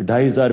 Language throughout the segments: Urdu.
2500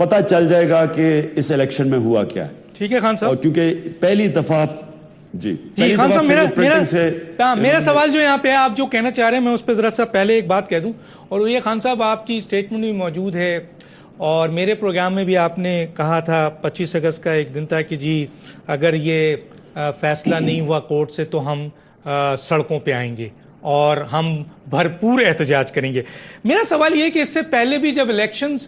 پتہ چل جائے گا کہ اس الیکشن میں ہوا کیا ہے. ٹھیک ہے خان صاحب. اور کیونکہ پہلی دفعہ جی خان صاحب میرا سوال جو یہاں پہ آپ جو کہنا چاہ رہے ہیں میں اس پہ ذرا سا پہلے ایک بات کہہ دوں, اور یہ خان صاحب آپ کی اسٹیٹمنٹ بھی موجود ہے اور میرے پروگرام میں بھی آپ نے کہا تھا 25 اگست کا ایک دن تھا کہ جی اگر یہ فیصلہ نہیں ہوا کورٹ سے تو ہم سڑکوں پہ آئیں گے اور ہم بھرپور احتجاج کریں گے. میرا سوال یہ ہے کہ اس سے پہلے بھی جب الیکشنز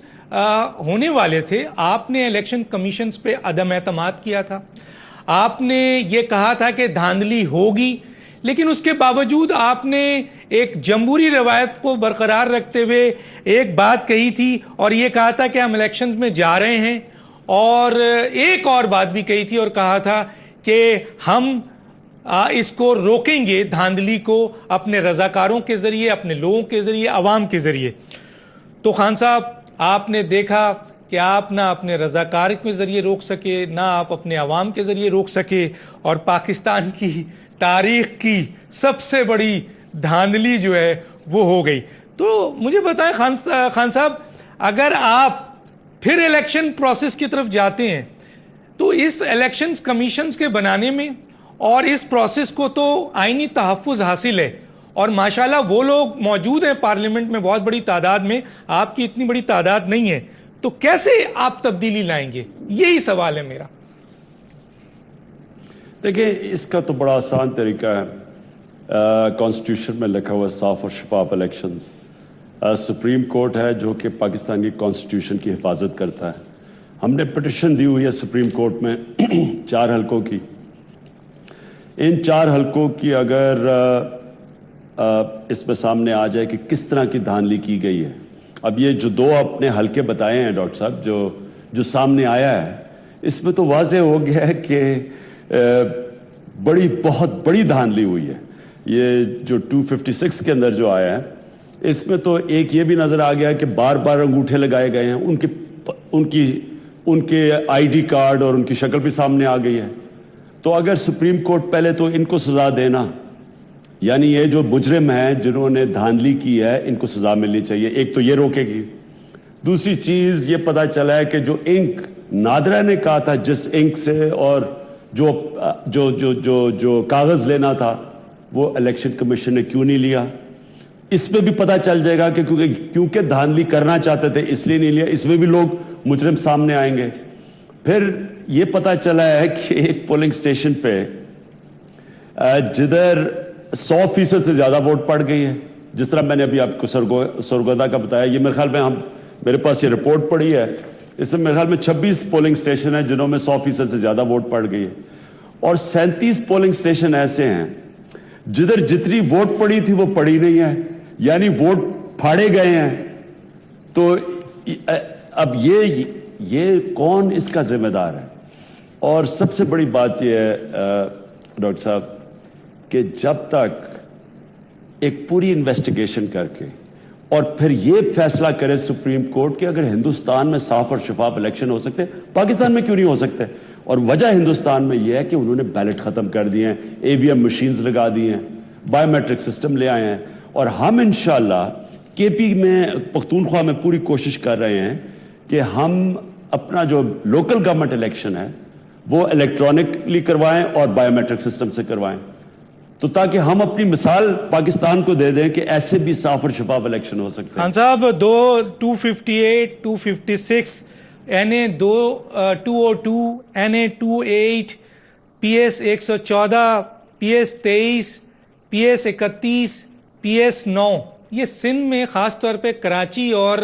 ہونے والے تھے آپ نے الیکشن کمیشنز پہ عدم اعتماد کیا تھا, آپ نے یہ کہا تھا کہ دھاندلی ہوگی, لیکن اس کے باوجود آپ نے ایک جمہوری روایت کو برقرار رکھتے ہوئے ایک بات کہی تھی اور یہ کہا تھا کہ ہم الیکشنز میں جا رہے ہیں, اور ایک اور بات بھی کہی تھی اور کہا تھا کہ ہم اس کو روکیں گے دھاندلی کو اپنے رضاکاروں کے ذریعے, اپنے لوگوں کے ذریعے, عوام کے ذریعے. تو خان صاحب آپ نے دیکھا کہ آپ نہ اپنے رضاکار کے ذریعے روک سکے, نہ آپ اپنے عوام کے ذریعے روک سکے, اور پاکستان کی تاریخ کی سب سے بڑی دھاندلی جو ہے وہ ہو گئی. تو مجھے بتائیں خان صاحب, اگر آپ پھر الیکشن پروسیس کی طرف جاتے ہیں تو اس الیکشنز کمیشنز کے بنانے میں اور اس پروسیس کو تو آئینی تحفظ حاصل ہے, اور ماشاءاللہ وہ لوگ موجود ہیں پارلیمنٹ میں بہت بڑی تعداد میں, آپ کی اتنی بڑی تعداد نہیں ہے, تو کیسے آپ تبدیلی لائیں گے؟ یہی سوال ہے میرا. دیکھیں اس کا تو بڑا آسان طریقہ ہے, کانسٹیٹیوشن میں لکھا ہوا صاف اور شفاف الیکشنز. سپریم کورٹ ہے جو کہ پاکستان کی کانسٹیٹیوشن کی حفاظت کرتا ہے. ہم نے پٹیشن دی ہوئی ہے سپریم کورٹ میں 4 حلقوں کی. ان 4 حلقوں کی اگر اس میں سامنے آ جائے کہ کس طرح کی دھاندلی کی گئی ہے. اب یہ جو 2 اپنے حلقے بتائے ہیں ڈاکٹر صاحب جو سامنے آیا ہے, اس میں تو واضح ہو گیا ہے کہ بہت بڑی دھاندلی ہوئی ہے. یہ جو 256 کے اندر جو آیا ہے اس میں تو ایک یہ بھی نظر آ گیا کہ بار بار انگوٹھے لگائے گئے ہیں, ان کے آئی ڈی کارڈ اور ان کی شکل بھی سامنے آ گئی ہے. تو اگر سپریم کورٹ پہلے تو ان کو سزا دینا, یعنی یہ جو مجرم ہیں جنہوں نے دھاندلی کی ہے ان کو سزا ملنی چاہیے, ایک تو یہ روکے گی. دوسری چیز یہ پتہ چلا ہے کہ جو انک نادرا نے کہا تھا جس انک سے اور جو کاغذ لینا تھا وہ الیکشن کمیشن نے کیوں نہیں لیا, اس میں بھی پتہ چل جائے گا کہ کیونکہ دھاندلی کرنا چاہتے تھے اس لیے نہیں لیا. اس میں بھی لوگ مجرم سامنے آئیں گے. پھر یہ پتہ چلا ہے کہ ایک پولنگ سٹیشن پہ جدھر 100% سے زیادہ ووٹ پڑ گئی ہے, جس طرح میں نے ابھی آپ کو سرگودا کا بتایا, یہ میرے خیال میں میرے پاس یہ رپورٹ پڑی ہے, اس میں میرے خیال میں 26 پولنگ سٹیشن ہیں جنہوں میں 100% سے زیادہ ووٹ پڑ گئی ہے, اور 37 پولنگ سٹیشن ایسے ہیں جدھر جتنی ووٹ پڑی تھی وہ پڑی نہیں ہے, یعنی ووٹ پھاڑے گئے ہیں. تو اب یہ کون اس کا ذمہ دار ہے؟ اور سب سے بڑی بات یہ ہے ڈاکٹر صاحب کہ جب تک ایک پوری انویسٹیگیشن کر کے اور پھر یہ فیصلہ کرے سپریم کورٹ کہ اگر ہندوستان میں صاف اور شفاف الیکشن ہو سکتے, پاکستان میں کیوں نہیں ہو سکتے؟ اور وجہ ہندوستان میں یہ ہے کہ انہوں نے بیلٹ ختم کر دیے ہیں, AVM مشینز لگا دی ہیں, بایو میٹرک سسٹم لے آئے ہیں, اور ہم انشاءاللہ KP میں پختونخوا میں پوری کوشش کر رہے ہیں کہ ہم اپنا جو لوکل گورنمنٹ الیکشن ہے وہ الیکٹرانکلی کروائیں اور بایو میٹرک سسٹم سے کروائیں, تو تاکہ ہم اپنی مثال پاکستان کو دے دیں کہ ایسے بھی صاف اور شفاف الیکشن ہو سکتے ہیں. خان صاحب 258, 256, NA 202, NA 28, PS 114, PS 23, PS 31, PS 9, یہ سندھ میں خاص طور پہ کراچی اور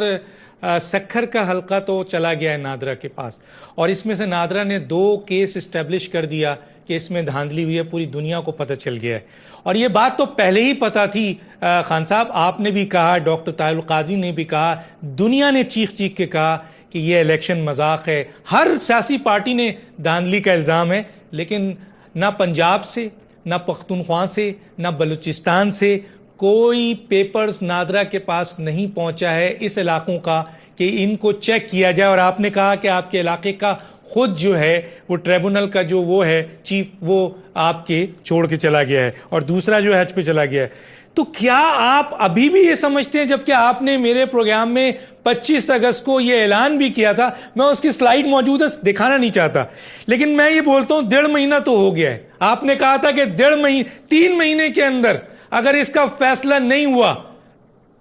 سکھر کا حلقہ تو چلا گیا ہے نادرا کے پاس, اور اس میں سے نادرا نے 2 کیس اسٹیبلش کر دیا کہ اس میں دھاندلی ہوئی ہے, پوری دنیا کو پتہ چل گیا ہے. اور یہ بات تو پہلے ہی پتہ تھی خان صاحب, آپ نے بھی کہا, ڈاکٹر طاہر القادری نے بھی کہا, دنیا نے چیخ کے کہا کہ یہ الیکشن مذاق ہے. ہر سیاسی پارٹی نے دھاندلی کا الزام ہے, لیکن نہ پنجاب سے, نہ پختونخوا سے, نہ بلوچستان سے کوئی پیپرز نادرا کے پاس نہیں پہنچا ہے اس علاقوں کا کہ ان کو چیک کیا جائے. اور آپ نے کہا کہ آپ کے علاقے کا خود جو ہے وہ ٹریبونل کا جو وہ ہے چیف, وہ آپ کے چھوڑ کے چلا گیا ہے, اور دوسرا جو حج پہ چلا گیا ہے. تو کیا آپ ابھی بھی یہ سمجھتے ہیں، جبکہ آپ نے میرے پروگرام میں 25 اگست کو یہ اعلان بھی کیا تھا، میں اس کی سلائیڈ موجود ہے، دکھانا نہیں چاہتا، لیکن میں یہ بولتا ہوں 1.5 مہینہ تو ہو گیا ہے، آپ نے کہا تھا کہ 3 مہینے کے اندر اگر اس کا فیصلہ نہیں ہوا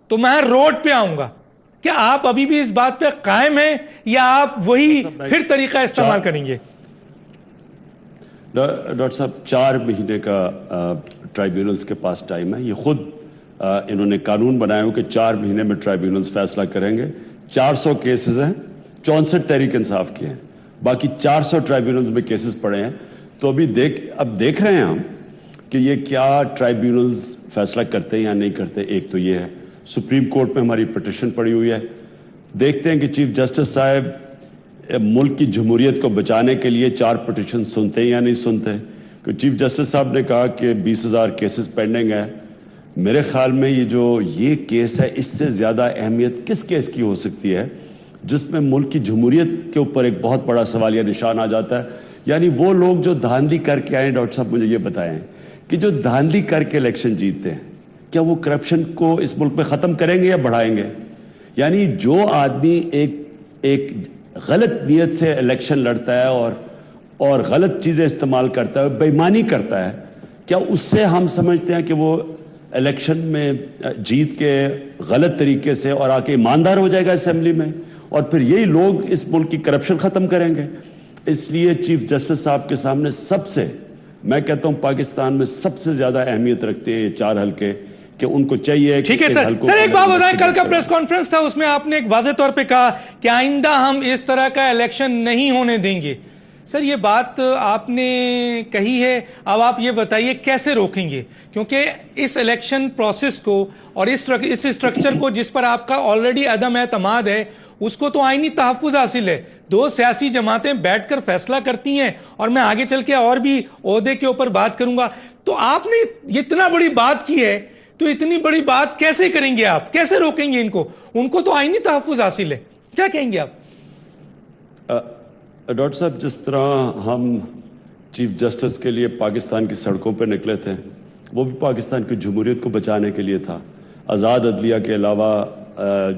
تو میں روڈ پہ آؤں گا. کیا آپ ابھی بھی اس بات پہ قائم ہیں یا آپ وہی پھر طریقہ استعمال کریں گے؟ ڈاکٹر صاحب 4 مہینے کا ٹرائیبیونلز کے پاس ٹائم ہے. یہ خود انہوں نے قانون بنایا ہو کہ 4 مہینے میں ٹرائیبیونلز فیصلہ کریں گے. 400 کیسز ہیں، 64 تحریک انصاف کے ہیں، باقی 400 ٹرائیبیونلز میں کیسز پڑے ہیں. تو اب دیکھ رہے ہیں ہم کہ یہ کیا ٹرائیبیونلز فیصلہ کرتے ہیں یا نہیں کرتے. ایک تو یہ ہے، سپریم کورٹ میں ہماری پٹیشن پڑی ہوئی ہے. دیکھتے ہیں کہ چیف جسٹس صاحب ملک کی جمہوریت کو بچانے کے لیے 4 پٹیشن سنتے ہیں یا نہیں سنتے. کہ چیف جسٹس صاحب نے کہا کہ 20,000 کیسز پینڈنگ ہے. میرے خیال میں یہ کیس ہے، اس سے زیادہ اہمیت کس کیس کی ہو سکتی ہے جس میں ملک کی جمہوریت کے اوپر ایک بہت بڑا سوالیہ نشان آ جاتا ہے. یعنی وہ لوگ جو دھاندلی کر کے آئے، ڈاکٹر صاحب مجھے یہ بتائیں کہ جو دھاندلی کر کے الیکشن جیتتے ہیں، کیا وہ کرپشن کو اس ملک میں ختم کریں گے یا بڑھائیں گے؟ یعنی جو آدمی ایک غلط نیت سے الیکشن لڑتا ہے اور غلط چیزیں استعمال کرتا ہے، بے ایمانی کرتا ہے، کیا اس سے ہم سمجھتے ہیں کہ وہ الیکشن میں جیت کے غلط طریقے سے اور آ کے ایماندار ہو جائے گا اسمبلی میں، اور پھر یہی لوگ اس ملک کی کرپشن ختم کریں گے؟ اس لیے چیف جسٹس صاحب کے سامنے میں کہتا ہوں پاکستان میں سب سے زیادہ اہمیت رکھتے ہیں یہ 4 حلقے، کہ ان کو چاہیے. ٹھیک ہے سر، ایک بات بتائیں، کل کا پریس کانفرنس تھا، اس میں آپ نے ایک واضح طور پہ کہا کہ آئندہ ہم اس طرح کا الیکشن نہیں ہونے دیں گے. سر یہ بات آپ نے کہی ہے، اب آپ یہ بتائیے کیسے روکیں گے؟ کیونکہ اس الیکشن پروسیس کو اور اس اسٹرکچر کو جس پر آپ کا آلریڈی عدم اعتماد ہے، اس کو تو آئینی تحفظ حاصل ہے. 2 سیاسی جماعتیں بیٹھ کر فیصلہ کرتی ہیں، اور میں آگے چل کے اور بھی عہدے کے اوپر بات کروں گا. تو آپ نے اتنا بڑی بات کی ہے، تو اتنی بڑی بات کیسے کریں گے آپ؟ کیسے روکیں گے ان کو تو آئینی تحفظ حاصل ہے. کیا کہیں گے آپ؟ ڈاکٹر صاحب جس طرح ہم چیف جسٹس کے لیے پاکستان کی سڑکوں پہ نکلے تھے، وہ بھی پاکستان کی جمہوریت کو بچانے کے لیے تھا. آزاد عدلیہ کے علاوہ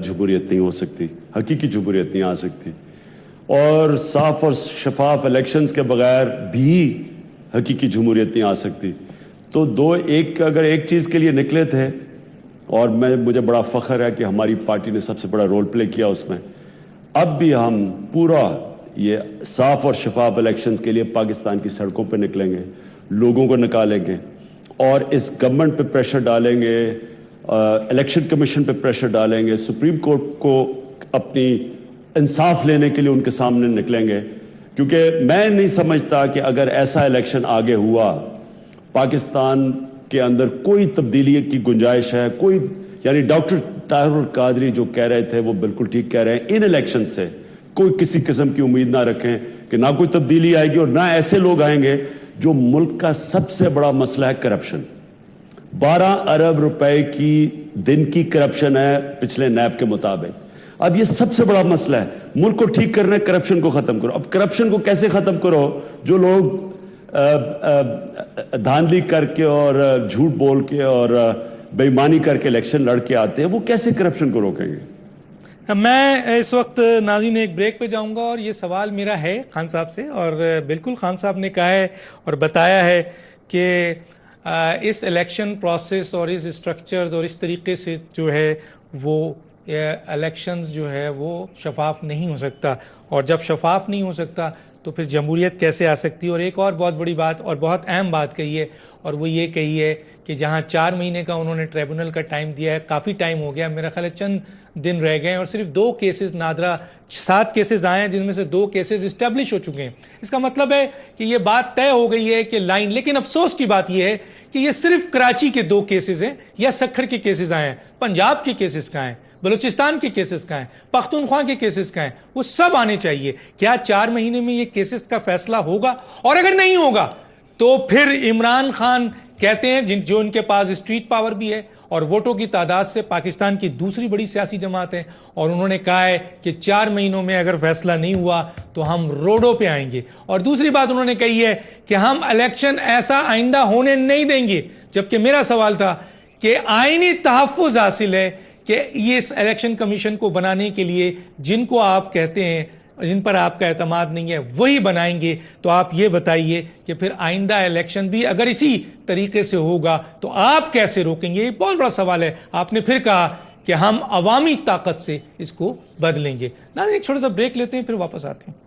جمہوریت نہیں ہو سکتی، حقیقی جمہوریت نہیں آ سکتی، اور صاف اور شفاف الیکشنز کے بغیر بھی حقیقی جمہوریت نہیں آ سکتی. تو اگر ایک چیز کے لیے نکلے تھے، اور مجھے بڑا فخر ہے کہ ہماری پارٹی نے سب سے بڑا رول پلے کیا اس میں، اب بھی ہم پورا یہ صاف اور شفاف الیکشنز کے لیے پاکستان کی سڑکوں پہ نکلیں گے، لوگوں کو نکالیں گے، اور اس گورنمنٹ پہ پریشر ڈالیں گے، الیکشن کمیشن پہ پریشر ڈالیں گے، سپریم کورٹ کو اپنی انصاف لینے کے لیے ان کے سامنے نکلیں گے. کیونکہ میں نہیں سمجھتا کہ اگر ایسا الیکشن آگے ہوا، پاکستان کے اندر کوئی تبدیلی کی گنجائش ہے. یعنی ڈاکٹر طاہر القادری جو کہہ رہے تھے وہ بالکل ٹھیک کہہ رہے ہیں. ان الیکشن سے کوئی کسی قسم کی امید نہ رکھیں کہ نہ کوئی تبدیلی آئے گی، اور نہ ایسے لوگ آئیں گے جو ملک کا سب سے بڑا مسئلہ ہے کرپشن. 12 ارب روپے کی دن کی کرپشن ہے پچھلے نیب کے مطابق. اب یہ سب سے بڑا مسئلہ ہے. ملک کو ٹھیک کرنا ہے، کرپشن کو ختم کرو. اب کرپشن کو کیسے ختم کرو؟ جو لوگ دھاندلی کر کے اور جھوٹ بول کے اور بے ایمانی کر کے الیکشن لڑ کے آتے ہیں، وہ کیسے کرپشن کو روکیں گے؟ میں اس وقت ناظرین ایک بریک پہ جاؤں گا، اور یہ سوال میرا ہے خان صاحب سے، اور بالکل خان صاحب نے کہا ہے اور بتایا ہے کہ اس الیکشن پروسیس اور اس اسٹرکچرز اور اس طریقے سے جو ہے وہ الیکشنز جو ہے وہ شفاف نہیں ہو سکتا، اور جب شفاف نہیں ہو سکتا تو پھر جمہوریت کیسے آ سکتی؟ اور ایک اور بہت بڑی بات اور بہت اہم بات کہی ہے، اور وہ یہ کہی ہے کہ جہاں 4 مہینے کا انہوں نے ٹریبونل کا ٹائم دیا ہے، کافی ٹائم ہو گیا، میرا خیال ہے چند دن رہ گئے ہیں، اور صرف 2 کیسز نادرہ 7 کیسز آئے ہیں، جن میں سے 2 کیسز اسٹیبلش ہو چکے ہیں. اس کا مطلب ہے کہ یہ بات طے ہو گئی ہے کہ لائن. لیکن افسوس کی بات یہ ہے کہ یہ صرف کراچی کے 2 کیسز ہیں، یا سکھر کے کیسز آئے ہیں. پنجاب کے کیسز کہاں ہیں؟ بلوچستان کے کیسز کہاں ہیں؟ پختونخوا کے کیسز کہاں ہیں؟ وہ سب آنے چاہیے. کیا 4 مہینے میں یہ کیسز کا فیصلہ ہوگا؟ اور اگر نہیں ہوگا تو پھر عمران خان کہتے ہیں جو ان کے پاس اسٹریٹ پاور بھی ہے اور ووٹوں کی تعداد سے پاکستان کی دوسری بڑی سیاسی جماعت ہے، اور انہوں نے کہا ہے کہ 4 مہینوں میں اگر فیصلہ نہیں ہوا تو ہم روڈوں پہ آئیں گے. اور دوسری بات انہوں نے کہی ہے کہ ہم الیکشن ایسا آئندہ ہونے نہیں دیں گے. جبکہ میرا سوال تھا کہ آئینی تحفظ حاصل ہے کہ یہ اس الیکشن کمیشن کو بنانے کے لیے جن کو آپ کہتے ہیں، جن پر آپ کا اعتماد نہیں ہے، وہی بنائیں گے، تو آپ یہ بتائیے کہ پھر آئندہ الیکشن بھی اگر اسی طریقے سے ہوگا تو آپ کیسے روکیں گے؟ یہ بہت بڑا سوال ہے۔ آپ نے پھر کہا کہ ہم عوامی طاقت سے اس کو بدلیں گے۔ ناظرین ایک چھوٹا سا بریک لیتے ہیں، پھر واپس آتے ہیں۔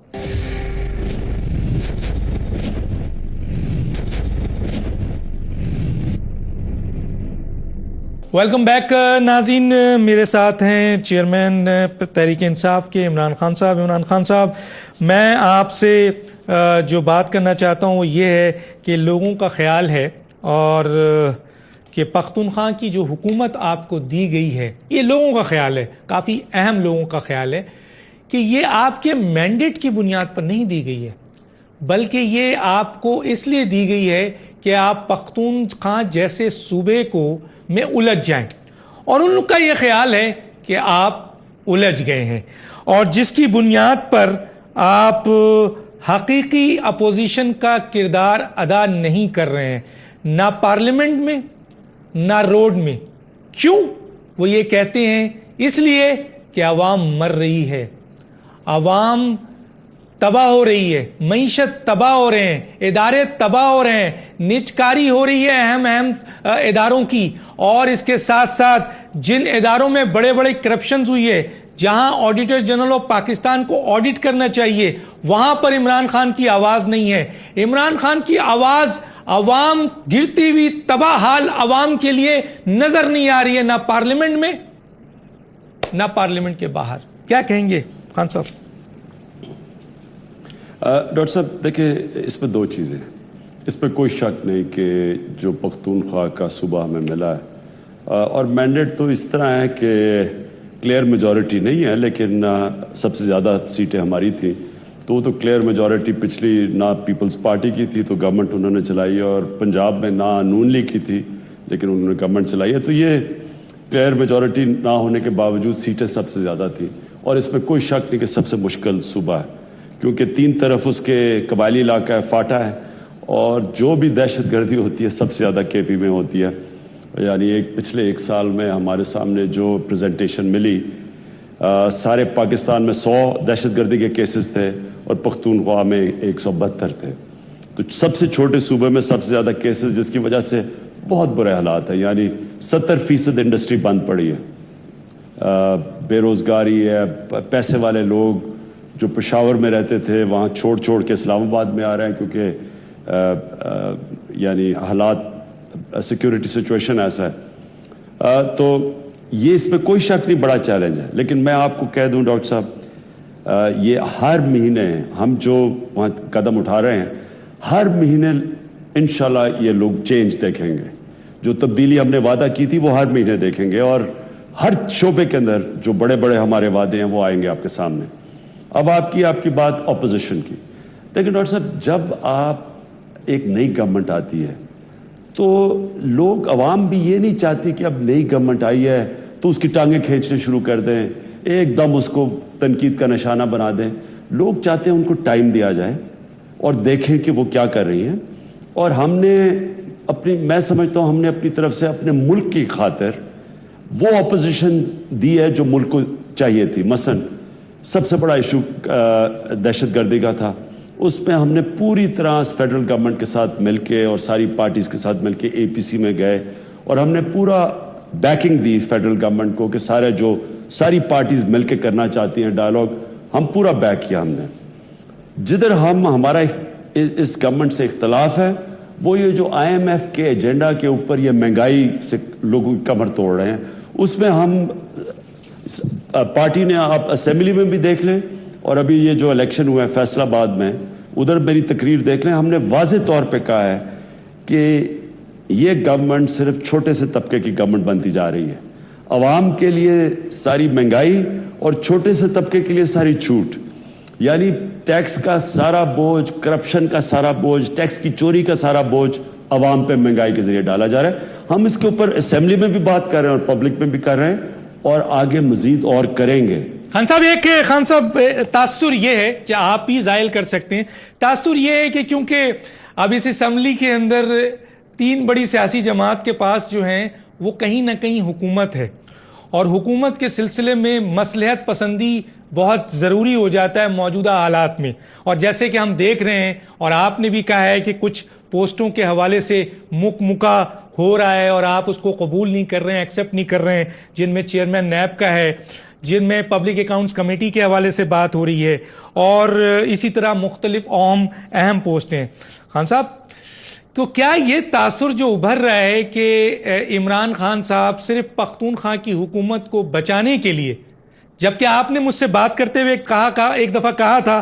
ویلکم بیک ناظرین، میرے ساتھ ہیں چیئرمین تحریک انصاف کے عمران خان صاحب۔ عمران خان صاحب، میں آپ سے جو بات کرنا چاہتا ہوں وہ یہ ہے کہ لوگوں کا خیال ہے اور کہ پختونخوا کی جو حکومت آپ کو دی گئی ہے، یہ لوگوں کا خیال ہے، کافی اہم لوگوں کا خیال ہے کہ یہ آپ کے مینڈیٹ کی بنیاد پر نہیں دی گئی ہے، بلکہ یہ آپ کو اس لیے دی گئی ہے کہ آپ پختونخوا جیسے صوبے کو میں الجھ جائیں، اور ان کا یہ خیال ہے کہ آپ الجھ گئے ہیں، اور جس کی بنیاد پر آپ حقیقی اپوزیشن کا کردار ادا نہیں کر رہے ہیں، نہ پارلیمنٹ میں نہ روڈ میں۔ کیوں؟ وہ یہ کہتے ہیں اس لیے کہ عوام مر رہی ہے، عوام تباہ ہو رہی ہے، معیشت تباہ ہو رہے ہیں، ادارے تباہ ہو رہے ہیں، نجکاری ہو رہی ہے اہم اداروں کی، اور اس کے ساتھ ساتھ جن اداروں میں بڑے بڑے کرپشنز ہوئی ہے، جہاں آڈیٹر جنرل آف پاکستان کو آڈٹ کرنا چاہیے، وہاں پر عمران خان کی آواز نہیں ہے۔ عمران خان کی آواز عوام، گرتی ہوئی تباہ حال عوام کے لیے نظر نہیں آ رہی ہے، نہ پارلیمنٹ میں نہ پارلیمنٹ کے باہر۔ کیا کہیں گے خان صاحب؟ ڈاکٹر صاحب دیکھیں، اس پہ دو چیزیں، اس پہ کوئی شک نہیں کہ جو پختونخوا کا صوبہ ہمیں ملا ہے، اور مینڈیٹ تو اس طرح ہے کہ کلیئر میجورٹی نہیں ہے، لیکن سب سے زیادہ سیٹیں ہماری تھیں، تو وہ تو کلیئر میجورٹی پچھلی نہ پیپلز پارٹی کی تھی تو گورنمنٹ انہوں نے چلائی، اور پنجاب میں نہ نون لیگ کی تھی لیکن انہوں نے گورنمنٹ چلائی ہے، تو یہ کلیئر میجورٹی نہ ہونے کے باوجود سیٹیں سب سے زیادہ تھیں، اور اس میں کوئی شک نہیں کہ سب سے مشکل صوبہ ہے، کیونکہ تین طرف اس کے قبائلی علاقہ ہے، فاٹا ہے، اور جو بھی دہشت گردی ہوتی ہے سب سے زیادہ کے پی میں ہوتی ہے۔ یعنی پچھلے ایک سال میں ہمارے سامنے جو پریزنٹیشن ملی، سارے پاکستان میں 100 دہشت گردی کے کیسز تھے اور پختونخوا میں 172 تھے، تو سب سے چھوٹے صوبے میں سب سے زیادہ کیسز، جس کی وجہ سے بہت برے حالات ہیں۔ یعنی 70% انڈسٹری بند پڑی ہے، بے روزگاری ہے، پیسے والے لوگ جو پشاور میں رہتے تھے وہاں چھوڑ کے اسلام آباد میں آ رہے ہیں، کیونکہ یعنی حالات، سیکیورٹی سچویشن ایسا ہے، تو یہ اس میں کوئی شک نہیں بڑا چیلنج ہے۔ لیکن میں آپ کو کہہ دوں ڈاکٹر صاحب، یہ ہر مہینے ہم جو وہاں قدم اٹھا رہے ہیں، ہر مہینے انشاءاللہ یہ لوگ چینج دیکھیں گے، جو تبدیلی ہم نے وعدہ کی تھی وہ ہر مہینے دیکھیں گے، اور ہر شعبے کے اندر جو بڑے بڑے ہمارے وعدے ہیں وہ آئیں گے آپ کے سامنے۔ اب آپ کی بات اپوزیشن کی، لیکن ڈاکٹر صاحب جب آپ ایک نئی گورنمنٹ آتی ہے تو لوگ، عوام بھی یہ نہیں چاہتی کہ اب نئی گورنمنٹ آئی ہے تو اس کی ٹانگیں کھینچنے شروع کر دیں، ایک دم اس کو تنقید کا نشانہ بنا دیں۔ لوگ چاہتے ہیں ان کو ٹائم دیا جائے اور دیکھیں کہ وہ کیا کر رہی ہیں، اور ہم نے میں سمجھتا ہوں ہم نے اپنی طرف سے اپنے ملک کی خاطر وہ اپوزیشن دی ہے جو ملک کو چاہیے تھی۔ مثلا سب سے بڑا ایشو دہشت گردی کا تھا، اس میں ہم نے پوری طرح فیڈرل گورنمنٹ کے ساتھ مل کے اور ساری پارٹیز کے ساتھ مل کے APC میں گئے، اور ہم نے پورا بیکنگ دی فیڈرل گورنمنٹ کو کہ ساری پارٹیز مل کے کرنا چاہتی ہیں ڈائلاگ، ہم پورا بیک کیا ہم نے۔ جدھر ہمارا اس گورنمنٹ سے اختلاف ہے وہ یہ جو IMF کے ایجنڈا کے اوپر یہ مہنگائی سے لوگوں کی کمر توڑ رہے ہیں، اس میں ہم پارٹی نے، آپ اسمبلی میں بھی دیکھ لیں اور ابھی یہ جو الیکشن ہوا ہے فیصل آباد میں، ادھر میری تقریر دیکھ لیں، ہم نے واضح طور پہ کہا ہے کہ یہ گورنمنٹ صرف چھوٹے سے طبقے کی گورنمنٹ بنتی جا رہی ہے، عوام کے لیے ساری مہنگائی اور چھوٹے سے طبقے کے لیے ساری چھوٹ، یعنی ٹیکس کا سارا بوجھ، کرپشن کا سارا بوجھ، ٹیکس کی چوری کا سارا بوجھ عوام پہ مہنگائی کے ذریعے ڈالا جا رہا ہے۔ ہم اس کے اوپر اسمبلی میں بھی بات کر رہے ہیں اور پبلک میں بھی کر رہے ہیں، اور آگے مزید اور کریں گے۔ خان صاحب تاثر یہ ہے کہ آپ ہی ظاہر کر سکتے ہیں، تاثر یہ ہے کہ کیونکہ اب اس اسمبلی کے اندر 3 بڑی سیاسی جماعت کے پاس جو ہیں وہ کہیں نہ کہیں حکومت ہے، اور حکومت کے سلسلے میں مصلحت پسندی بہت ضروری ہو جاتا ہے موجودہ حالات میں. اور جیسے کہ ہم دیکھ رہے ہیں اور آپ نے بھی کہا ہے کہ کچھ پوسٹوں کے حوالے سے مکہ ہو رہا ہے اور آپ اس کو قبول نہیں کر رہے ہیں، ایکسیپٹ نہیں کر رہے ہیں، جن میں چیئرمین نیب کا ہے، جن میں پبلک اکاؤنٹس کمیٹی کے حوالے سے بات ہو رہی ہے، اور اسی طرح مختلف اہم پوسٹیں. خان صاحب، تو کیا یہ تاثر جو ابھر رہا ہے کہ عمران خان صاحب صرف پختونخوا کی حکومت کو بچانے کے لیے، جبکہ آپ نے مجھ سے بات کرتے ہوئے ایک دفعہ کہا تھا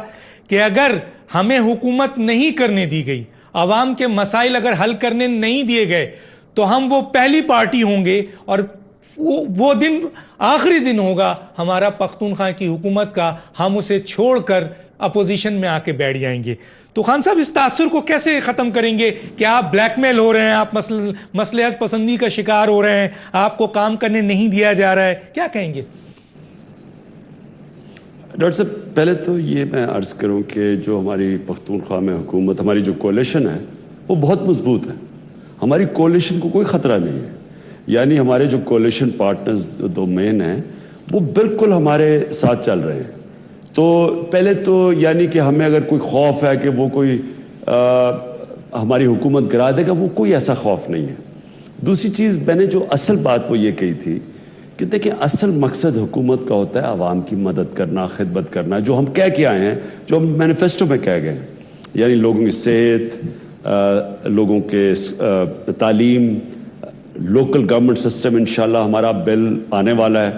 کہ اگر ہمیں حکومت نہیں کرنے دی گئی، عوام کے مسائل اگر حل کرنے نہیں دیے گئے، تو ہم وہ پہلی پارٹی ہوں گے اور وہ دن آخری دن ہوگا ہمارا پختونخوا کی حکومت کا، ہم اسے چھوڑ کر اپوزیشن میں آ کے بیٹھ جائیں گے. تو خان صاحب، اس تاثر کو کیسے ختم کریں گے کہ آپ بلیک میل ہو رہے ہیں، آپ مصلحت پسندی کا شکار ہو رہے ہیں، آپ کو کام کرنے نہیں دیا جا رہا ہے، کیا کہیں گے؟ ڈاکٹر صاحب، پہلے تو یہ میں عرض کروں کہ جو ہماری پختونخوا میں حکومت، ہماری جو کولیشن ہے وہ بہت مضبوط ہے. ہماری کولیشن کو کوئی خطرہ نہیں ہے. یعنی ہمارے جو کولیشن پارٹنرز دو مین ہیں وہ بالکل ہمارے ساتھ چل رہے ہیں. تو پہلے تو یعنی کہ ہمیں اگر کوئی خوف ہے کہ وہ کوئی ہماری حکومت گرا دے گا، وہ کوئی ایسا خوف نہیں ہے. دوسری چیز، میں نے جو اصل بات وہ یہ کہی تھی کہ دیکھیں، اصل مقصد حکومت کا ہوتا ہے عوام کی مدد کرنا، خدمت کرنا، جو ہم کہہ کے آئے ہیں، جو ہم مینیفیسٹو میں کہہ گئے ہیں. یعنی لوگوں کی صحت، لوگوں کے تعلیم، لوکل گورنمنٹ سسٹم. انشاءاللہ ہمارا بل آنے والا ہے.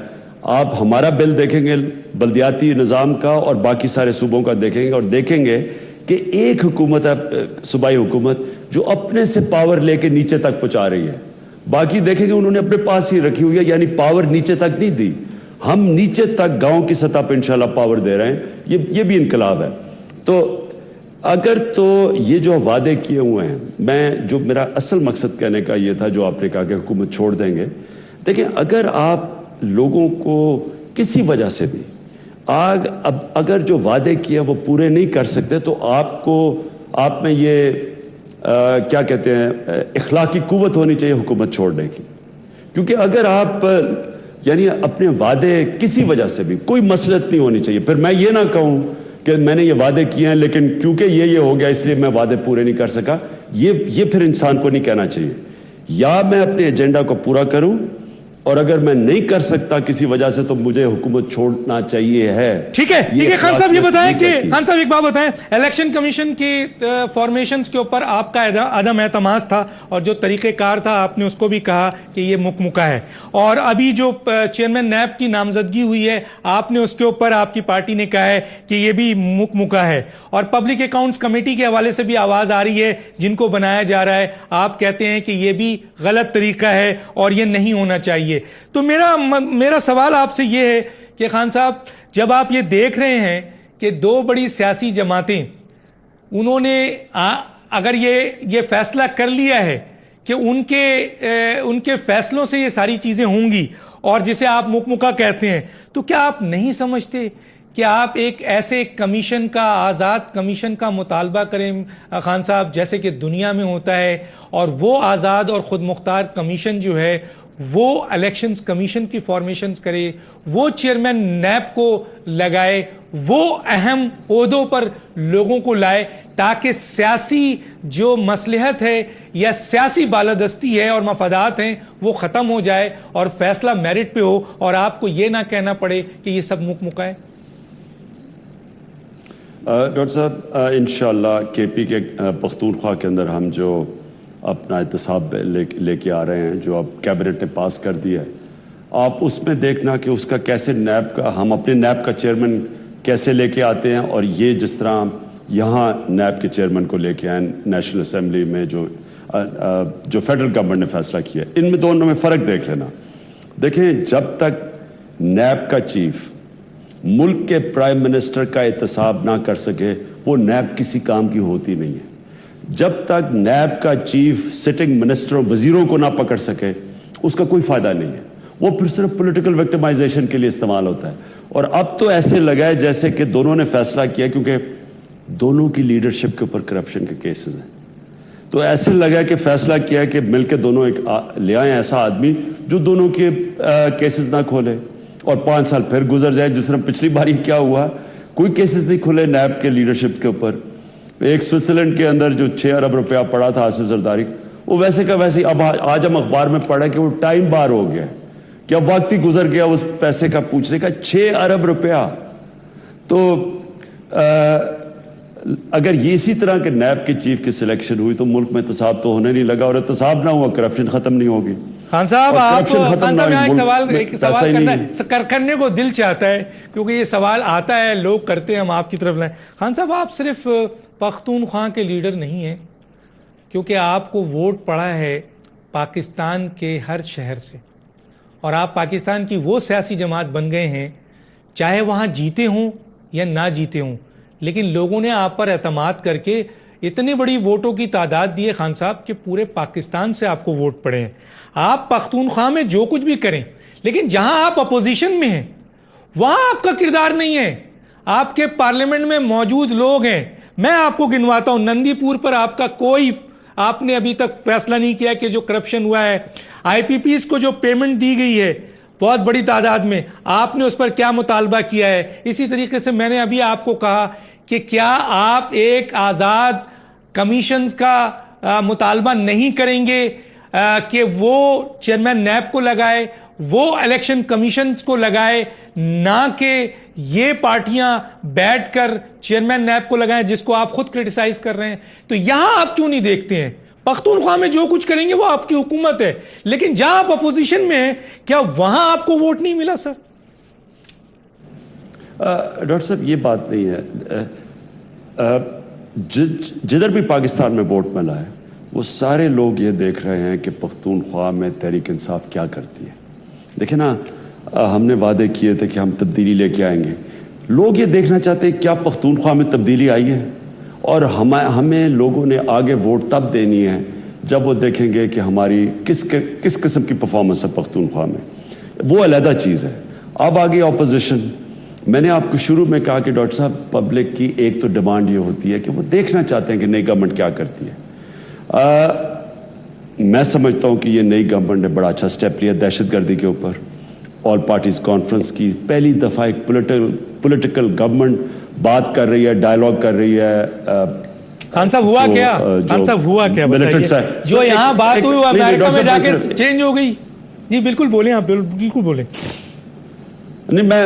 آپ ہمارا بل دیکھیں گے بلدیاتی نظام کا اور باقی سارے صوبوں کا دیکھیں گے، اور دیکھیں گے کہ ایک حکومت ہے صوبائی حکومت جو اپنے سے پاور لے کے نیچے تک پہنچا رہی ہے. باقی دیکھیں گے انہوں نے اپنے پاس ہی رکھی ہوئی ہے، یعنی پاور نیچے تک نہیں دی. ہم نیچے تک گاؤں کی سطح پہ انشاءاللہ پاور دے رہے ہیں. یہ بھی انقلاب ہے. تو اگر تو یہ جو وعدے کیے ہوئے ہیں، جو میرا اصل مقصد کہنے کا یہ تھا، جو آپ نے کہا کہ حکومت چھوڑ دیں گے. دیکھیں، اگر آپ لوگوں کو کسی وجہ سے بھی اگر جو وعدے کیے وہ پورے نہیں کر سکتے، تو آپ میں یہ کیا کہتے ہیں، اخلاقی قوت ہونی چاہیے حکومت چھوڑنے کی. کیونکہ اگر آپ یعنی اپنے وعدے کسی وجہ سے بھی، کوئی مصلحت نہیں ہونی چاہیے. پھر میں یہ نہ کہوں کہ میں نے یہ وعدے کیے ہیں لیکن کیونکہ یہ ہو گیا اس لیے میں وعدے پورے نہیں کر سکا. یہ پھر انسان کو نہیں کہنا چاہیے. یا میں اپنے ایجنڈا کو پورا کروں، اور اگر میں نہیں کر سکتا کسی وجہ سے تو مجھے حکومت چھوڑنا چاہیے ہے. ٹھیک ہے. خان صاحب، یہ بتائیں کہ خان صاحب ایک بات بتائیں، الیکشن کمیشن کی فارمیشنز کے اوپر آپ کا عدم اعتماد تھا، اور جو طریقہ کار تھا آپ نے اس کو بھی کہا کہ یہ مکہ ہے. اور ابھی جو چیئرمین نیب کی نامزدگی ہوئی ہے، آپ نے اس کے اوپر آپ کی پارٹی نے کہا ہے کہ یہ بھی مکہ ہے. اور پبلک اکاؤنٹس کمیٹی کے حوالے سے بھی آواز آ رہی ہے جن کو بنایا جا رہا ہے، آپ کہتے ہیں کہ یہ بھی غلط طریقہ ہے اور یہ نہیں ہونا چاہیے. تو میرا سوال آپ سے یہ ہے کہ خان صاحب، جب آپ یہ دیکھ رہے ہیں کہ دو بڑی سیاسی جماعتیں، انہوں نے اگر یہ فیصلہ کر لیا ہے کہ ان کے فیصلوں سے یہ ساری چیزیں ہوں گی، اور جسے آپ مکہ کہتے ہیں، تو کیا آپ نہیں سمجھتے کہ آپ ایک ایسے کمیشن کا، آزاد کمیشن کا مطالبہ کریں خان صاحب، جیسے کہ دنیا میں ہوتا ہے، اور وہ آزاد اور خود مختار کمیشن جو ہے وہ الیکشنز کمیشن کی فارمیشنز کرے، وہ چیئرمین نیب کو لگائے، وہ اہم عہدوں پر لوگوں کو لائے، تاکہ سیاسی جو مصلحت ہے یا سیاسی بالادستی ہے اور مفادات ہیں وہ ختم ہو جائے اور فیصلہ میرٹ پہ ہو، اور آپ کو یہ نہ کہنا پڑے کہ یہ سب مکہ ہے. ڈاکٹر صاحب، انشاءاللہ کے پی کے پختونخوا کے اندر ہم جو اپنا احتساب لے کے آ رہے ہیں، جو اب کیبنٹ نے پاس کر دیا ہے، آپ اس میں دیکھنا کہ اس کا کیسے نیب کا، ہم اپنے نیب کا چیئرمین کیسے لے کے آتے ہیں، اور یہ جس طرح یہاں نیب کے چیئرمین کو لے کے آئے نیشنل اسمبلی میں جو فیڈرل گورنمنٹ نے فیصلہ کیا، ان میں دونوں میں فرق دیکھ لینا. دیکھیں، جب تک نیب کا چیف ملک کے پرائم منسٹر کا احتساب نہ کر سکے، وہ نیب کسی کام کی ہوتی نہیں ہے. جب تک نیب کا چیف سٹنگ منسٹروں، وزیروں کو نہ پکڑ سکے، اس کا کوئی فائدہ نہیں ہے. وہ پھر صرف پولیٹیکل وکٹمائزیشن کے لیے استعمال ہوتا ہے. اور اب تو ایسے لگا ہے جیسے کہ دونوں نے فیصلہ کیا، کیونکہ دونوں کی لیڈرشپ کے اوپر کرپشن کے کیسز ہیں. تو ایسے لگا کہ فیصلہ کیا کہ مل کے دونوں لے آئیں ایسا آدمی جو دونوں کے کیسز نہ کھولے، اور 5 سال پھر گزر جائے. جس طرح پچھلی باری کیا ہوا، کوئی کیسز نہیں کھلے نیب کے لیڈرشپ کے اوپر. ایک سوئٹزرلینڈ کے اندر جو 6 ارب روپیہ پڑا تھا آصف زرداری، وہ ویسے کا ویسے اب آج ہم اخبار میں پڑھا کہ وہ ٹائم بار ہو گیا، کہ اب وقت ہی گزر گیا اس پیسے کا پوچھنے کا. 6 ارب روپیہ. تو اگر یہ اسی طرح کے نیب کے چیف کی سلیکشن ہوئی تو ملک میں احتساب تو ہونے نہیں لگا، اور احتساب نہ ہوا کرپشن ختم نہیں ہوگی. خان صاحب یہاں ایک سوال کرنے کو دل چاہتا ہے، کیونکہ یہ سوال آتا ہے، لوگ کرتے ہیں، ہم آپ کی طرف لائیں. خان صاحب آپ صرف پختونخوا کے لیڈر نہیں ہیں، کیونکہ آپ کو ووٹ پڑا ہے پاکستان کے ہر شہر سے، اور آپ پاکستان کی وہ سیاسی جماعت بن گئے ہیں، چاہے وہاں جیتے ہوں یا نہ جیتے ہوں، لیکن لوگوں نے آپ پر اعتماد کر کے اتنی بڑی ووٹوں کی تعداد دی ہے خان صاحب کہ پورے پاکستان سے آپ کو ووٹ پڑے ہیں. آپ پختونخوا میں جو کچھ بھی کریں، لیکن جہاں آپ اپوزیشن میں ہیں وہاں آپ کا کردار نہیں ہے. آپ کے پارلیمنٹ میں موجود لوگ ہیں، میں آپ کو گنواتا ہوں. نندی پور پر آپ کا کوئی، آپ نے ابھی تک فیصلہ نہیں کیا کہ جو کرپشن ہوا ہے، آئی پی پیز کو جو پیمنٹ دی گئی ہے بہت بڑی تعداد میں، آپ نے اس پر کیا مطالبہ کیا ہے. اسی طریقے سے میں نے ابھی آپ کو کہا کہ کیا آپ ایک آزاد کمیشنز کا مطالبہ نہیں کریں گے کہ وہ چیئرمین نیب کو لگائے، وہ الیکشن کمیشنز کو لگائے، نہ کہ یہ پارٹیاں بیٹھ کر چیئرمین نیب کو لگائیں جس کو آپ خود کرٹیسائز کر رہے ہیں. تو یہاں آپ کیوں نہیں دیکھتے ہیں؟ پختونخوا میں جو کچھ کریں گے وہ آپ کی حکومت ہے، لیکن جہاں آپ اپوزیشن میں ہیں کیا وہاں آپ کو ووٹ نہیں ملا؟ سر ڈاکٹر صاحب یہ بات نہیں ہے. جدھر بھی پاکستان میں ووٹ ملا ہے وہ سارے لوگ یہ دیکھ رہے ہیں کہ پختونخوا میں تحریک انصاف کیا کرتی ہے. دیکھیں نا، ہم نے وعدے کیے تھے کہ ہم تبدیلی لے کے آئیں گے. لوگ یہ دیکھنا چاہتے ہیں کیا پختونخوا میں تبدیلی آئی ہے، اور ہمیں لوگوں نے آگے ووٹ تب دینی ہے جب وہ دیکھیں گے کہ ہماری کس قسم کی پرفارمنس ہے پختونخوا میں. وہ علیحدہ چیز ہے. اب آگے اپوزیشن. میں نے آپ کو شروع میں کہا کہ ڈاکٹر صاحب پبلک کی ایک تو ڈیمانڈ یہ ہوتی ہے کہ وہ دیکھنا چاہتے ہیں کہ نئی گورنمنٹ کیا کرتی ہے. میں سمجھتا ہوں کہ یہ نئی گورنمنٹ نے بڑا اچھا سٹیپ لیا دہشت گردی کے اوپر. آل پارٹیز کانفرنس کی پہلی دفعہ ایک پولیٹیکل گورنمنٹ بات کر رہی ہے، ڈائیلاگ کر رہی ہے. خان صاحب ہوا کیا؟ خان صاحب ہوا کیا بتائیے؟ جو یہاں بات ہوئی وہ امریکہ میں جا کے چینج ہو گئی. جی بالکل بولیں، آپ بالکل بولیں. نہیں، میں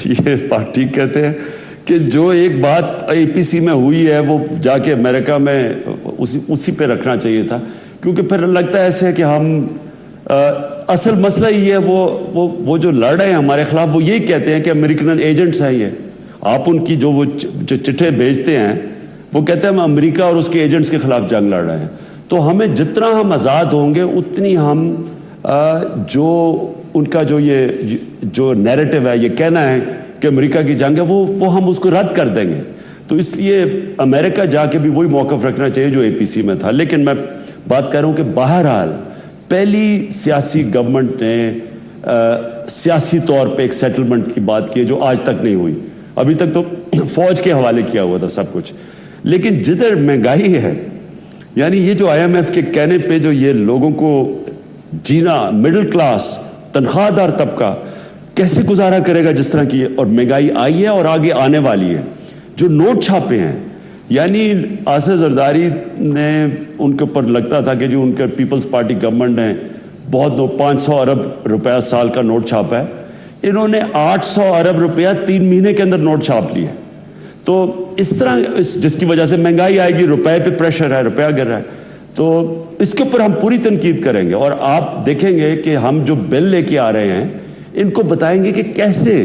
یہ پارٹی کہتے ہیں کہ جو ایک بات اے پی سی میں ہوئی ہے وہ جا کے امریکہ میں اسی پہ رکھنا چاہیے تھا، کیونکہ پھر لگتا ہے ایسے کہ ہم اصل مسئلہ یہ ہے وہ جو لڑ رہے ہیں ہمارے خلاف وہ یہی کہتے ہیں کہ امریکن ایجنٹس ہیں. یہ آپ ان کی جو چٹھے بھیجتے ہیں وہ کہتے ہیں ہم امریکہ اور اس کے ایجنٹس کے خلاف جنگ لڑ رہے ہیں. تو ہمیں جتنا ہم آزاد ہوں گے اتنی ہم جو ان کا جو نیریٹو ہے، یہ کہنا ہے کہ امریکہ کی جنگ ہے، وہ ہم اس کو رد کر دیں گے. تو اس لیے امریکہ جا کے بھی وہی موقف رکھنا چاہیے جو اے پی سی میں تھا. لیکن میں بات کر رہا ہوں کہ بہرحال پہلی سیاسی گورنمنٹ نے سیاسی طور پہ ایک سیٹلمنٹ کی بات کی جو آج تک نہیں ہوئی. ابھی تک تو فوج کے حوالے کیا ہوا تھا سب کچھ. لیکن جدھر مہنگائی ہے، یعنی یہ جو آئی ایم ایف کے کہنے پہ جو یہ لوگوں کو جینا، مڈل کلاس تنخواہ دار طبقہ کیسے گزارا کرے گا جس طرح کی، اور مہنگائی آئی ہے اور آگے آنے والی ہے. جو نوٹ چھاپے ہیں، یعنی آصف زرداری نے ان کے اوپر لگتا تھا کہ جو ان کے پیپلز پارٹی گورنمنٹ نے بہت 500 ارب روپیہ سال کا نوٹ چھاپا ہے، انہوں نے 800 ارب روپیہ 3 مہینے کے اندر نوٹ چھاپ لیے. تو اس طرح جس کی وجہ سے مہنگائی آئے گی، روپے پہ پریشر ہے، روپیہ گر رہا ہے. تو اس کے اوپر ہم پوری تنقید کریں گے، اور آپ دیکھیں گے کہ ہم جو بل لے کے آ رہے ہیں ان کو بتائیں گے کہ کیسے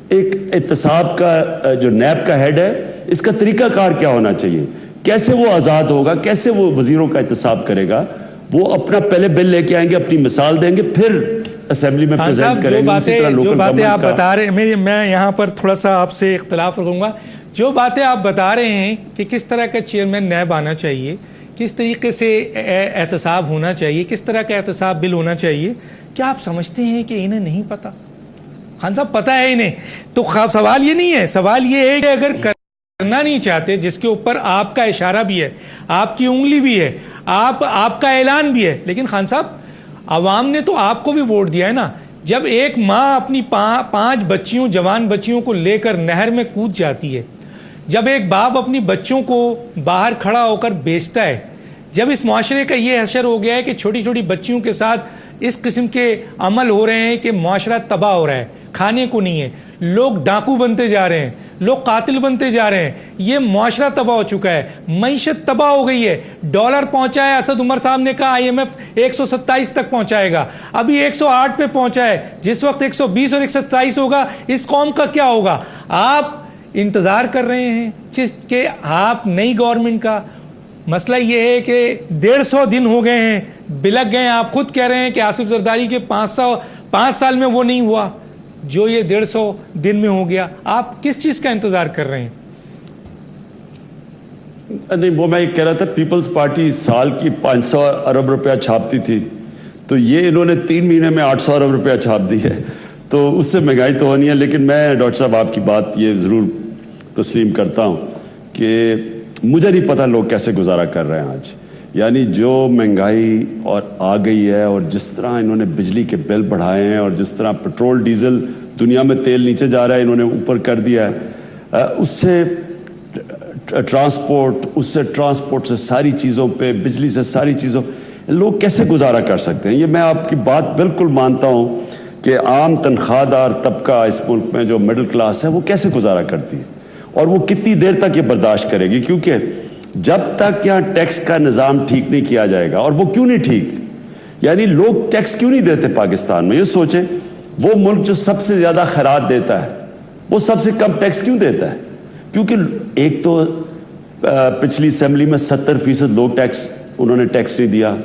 ایک احتساب کا جو نیب کا ہیڈ ہے اس کا طریقہ کار کیا ہونا چاہیے، کیسے وہ آزاد ہوگا، کیسے وہ وزیروں کا احتساب کرے گا. وہ اپنا پہلے بل لے کے آئیں گے، اپنی مثال دیں گے، پھر اسمبلی میں پریزنٹ کریں گے. جو باتیں آپ بتا رہے ہیں، میں یہاں پر تھوڑا سا آپ سے اختلاف رکھوں گا. جو باتیں آپ بتا رہے ہیں کہ کس طرح کا چیئرمین نیب آنا چاہیے، کس طریقے سے احتساب ہونا چاہیے، کس طرح کا احتساب بل ہونا چاہیے، کیا آپ سمجھتے ہیں کہ انہیں نہیں پتا؟ خان صاحب پتہ ہے انہیں. تو سوال یہ نہیں ہے، سوال یہ ہے کہ اگر کرنا نہیں چاہتے، جس کے اوپر آپ کا اشارہ بھی ہے، آپ کی انگلی بھی ہے، آپ کا اعلان بھی ہے، لیکن خان صاحب عوام نے تو آپ کو بھی ووٹ دیا ہے نا. جب ایک ماں اپنی 5 بچیوں، جوان بچیوں کو لے کر نہر میں کود جاتی ہے، جب ایک باپ اپنی بچوں کو باہر کھڑا ہو کر بیچتا ہے، جب اس معاشرے کا یہ حشر ہو گیا ہے کہ چھوٹی چھوٹی بچیوں کے ساتھ اس قسم کے عمل ہو رہے ہیں کہ معاشرہ تباہ ہو رہا ہے، کھانے کو نہیں ہے، لوگ ڈاکو بنتے جا رہے ہیں، لوگ قاتل بنتے جا رہے ہیں، یہ معاشرہ تباہ ہو چکا ہے، معیشت تباہ ہو گئی ہے. ڈالر پہنچا ہے، اسد عمر صاحب نے کہا IMF 127 تک پہنچائے گا، ابھی 108 پہ پہنچا ہے، جس وقت 120 اور 127 ہوگا اس قوم کا کیا ہوگا؟ آپ انتظار کر رہے ہیں کہ آپ نئی گورنمنٹ کا. مسئلہ یہ ہے کہ 150 دن ہو گئے ہیں، بلک گئے ہیں. آپ خود کہہ رہے ہیں کہ آصف زرداری کے 5 سال میں وہ نہیں ہوا جو یہ 150 دن میں ہو گیا. آپ کس چیز کا انتظار کر رہے ہیں؟ نہیں، وہ میں یہ کہہ رہا تھا، پیپلز پارٹی سال کی 500 ارب روپیہ چھاپتی تھی، تو یہ انہوں نے 3 مہینے میں 800 ارب روپیہ چھاپ دی ہے، تو اس سے مہنگائی تو ہونی ہے. لیکن میں ڈاکٹر صاحب آپ کی بات یہ ضرور تسلیم کرتا ہوں کہ مجھے نہیں پتہ لوگ کیسے گزارا کر رہے ہیں آج. یعنی جو مہنگائی اور آ گئی ہے، اور جس طرح انہوں نے بجلی کے بل بڑھائے ہیں، اور جس طرح پٹرول ڈیزل دنیا میں تیل نیچے جا رہا ہے انہوں نے اوپر کر دیا ہے، اس سے ٹرانسپورٹ سے ساری چیزوں پہ، بجلی سے ساری چیزوں، لوگ کیسے گزارا کر سکتے ہیں؟ یہ میں آپ کی بات بالکل مانتا ہوں کہ عام تنخواہ دار طبقہ اس ملک میں جو مڈل کلاس ہے وہ کیسے گزارا کرتی ہے، اور وہ کتنی دیر تک یہ برداشت کرے گی؟ کیونکہ جب تک یہاں ٹیکس کا نظام ٹھیک نہیں کیا جائے گا، اور وہ کیوں نہیں ٹھیک، یعنی لوگ ٹیکس کیوں نہیں دیتے پاکستان میں؟ یہ سوچیں، وہ ملک جو سب سے زیادہ خیرات دیتا ہے وہ سب سے کم ٹیکس کیوں دیتا ہے؟ کیونکہ ایک تو پچھلی اسمبلی میں 70% لوگ انہوں نے ٹیکس نہیں دیا.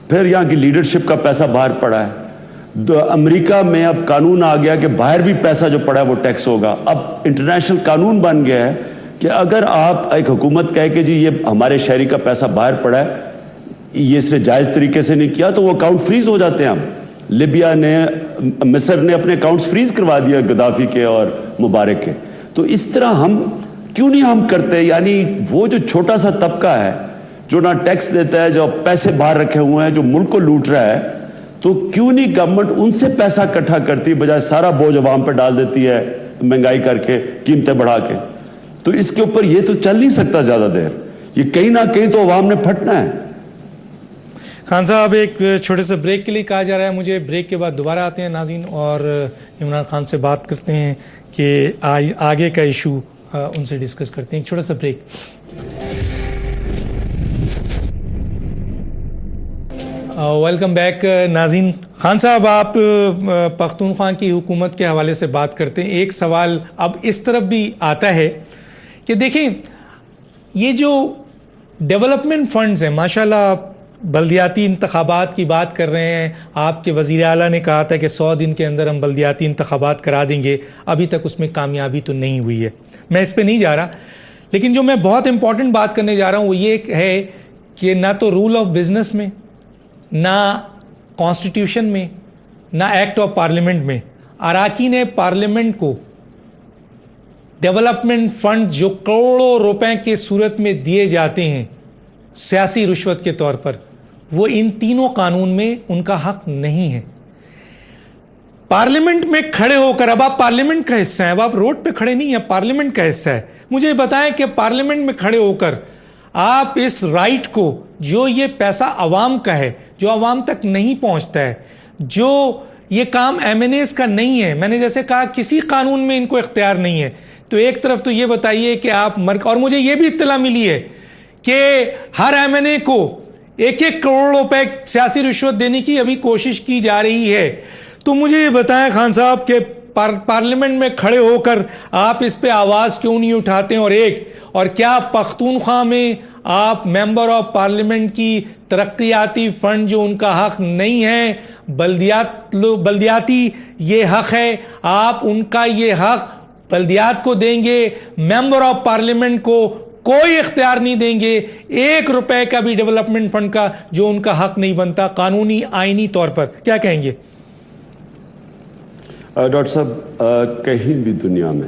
پھر یہاں کی لیڈرشپ کا پیسہ باہر پڑا ہے. امریکہ میں اب قانون آ گیا کہ باہر بھی پیسہ جو پڑا ہے وہ ٹیکس ہوگا. اب انٹرنیشنل قانون بن گیا ہے کہ اگر آپ ایک حکومت کہے کہ جی یہ ہمارے شہری کا پیسہ باہر پڑا ہے، یہ اس نے جائز طریقے سے نہیں کیا، تو وہ اکاؤنٹ فریز ہو جاتے ہیں. اب لیبیا نے، مصر نے اپنے اکاؤنٹس فریز کروا دیا گدافی کے اور مبارک کے. تو اس طرح ہم کیوں نہیں ہم کرتے؟ یعنی وہ جو چھوٹا سا طبقہ ہے جو نہ ٹیکس دیتا ہے، جو پیسے باہر رکھے ہوئے ہیں، جو ملک کو لوٹ رہا ہے، تو کیوں نہیں گورنمنٹ ان سے پیسہ اکٹھا کرتی بجائے سارا بوجھ عوام پہ ڈال دیتی ہے مہنگائی کر کے، قیمتیں بڑھا کے؟ تو اس کے اوپر یہ تو چل نہیں سکتا زیادہ دیر، یہ کہیں نہ کہیں تو عوام نے پھٹنا ہے. خان صاحب ایک چھوٹے سے بریک کے لیے کہا جا رہا ہے مجھے، بریک کے بعد دوبارہ آتے ہیں ناظرین اور عمران خان سے بات کرتے ہیں کہ آگے کا ایشو ان سے ڈسکس کرتے ہیں. ایک چھوٹا سا بریک. ویلکم بیک ناظرین. خان صاحب آپ پختونخوا کی حکومت کے حوالے سے بات کرتے ہیں. ایک سوال اب اس طرف بھی آتا ہے کہ دیکھیں یہ جو ڈیولپمنٹ فنڈز ہیں، ماشاءاللہ آپ بلدیاتی انتخابات کی بات کر رہے ہیں، آپ کے وزیر اعلیٰ نے کہا تھا کہ 100 دن کے اندر ہم بلدیاتی انتخابات کرا دیں گے، ابھی تک اس میں کامیابی تو نہیں ہوئی ہے. میں اس پہ نہیں جا رہا، لیکن جو میں بہت امپورٹنٹ بات کرنے جا رہا ہوں وہ یہ ہے کہ نہ تو رول آف بزنس میں، نہ کانسٹیٹیوشن میں، نہ ایکٹ آف پارلیمنٹ میں اراکین پارلیمنٹ کو ڈیولپمنٹ فنڈ جو کروڑوں روپے کے صورت میں دیے جاتے ہیں سیاسی رشوت کے طور پر، وہ ان تینوں قانون میں ان کا حق نہیں ہے. پارلیمنٹ میں کھڑے ہو کر، اب آپ پارلیمنٹ کا حصہ ہیں، اب آپ روڈ پہ کھڑے نہیں ہیں، پارلیمنٹ کا حصہ ہے. مجھے بتائیں کہ پارلیمنٹ میں کھڑے ہو کر آپ اس رائٹ کو، جو یہ پیسہ عوام کا ہے، جو عوام تک نہیں پہنچتا ہے، جو یہ کام MNAs کا نہیں ہے، میں نے جیسے کہا کسی قانون میں ان کو اختیار نہیں ہے، تو ایک طرف تو یہ بتائیے کہ آپ اور مجھے یہ بھی اطلاع ملی ہے کہ ہر MNA کو 1-1 کروڑ روپے سیاسی رشوت دینے کی ابھی کوشش کی جا رہی ہے. تو مجھے یہ بتائیں خان صاحب کہ پارلیمنٹ میں کھڑے ہو کر آپ اس پہ آواز کیوں نہیں اٹھاتے ہیں؟ اور کیا پختونخوا میں آپ ممبر آف پارلیمنٹ کی ترقیاتی فنڈ جو ان کا حق نہیں ہے، بلدیاتی یہ حق ہے، آپ ان کا یہ حق بلدیات کو دیں گے، ممبر آف پارلیمنٹ کو کوئی اختیار نہیں دیں گے 1 روپے کا بھی ڈیولپمنٹ فنڈ کا جو ان کا حق نہیں بنتا قانونی آئینی طور پر؟ کیا کہیں گے؟ ڈاکٹر صاحب، کہیں بھی دنیا میں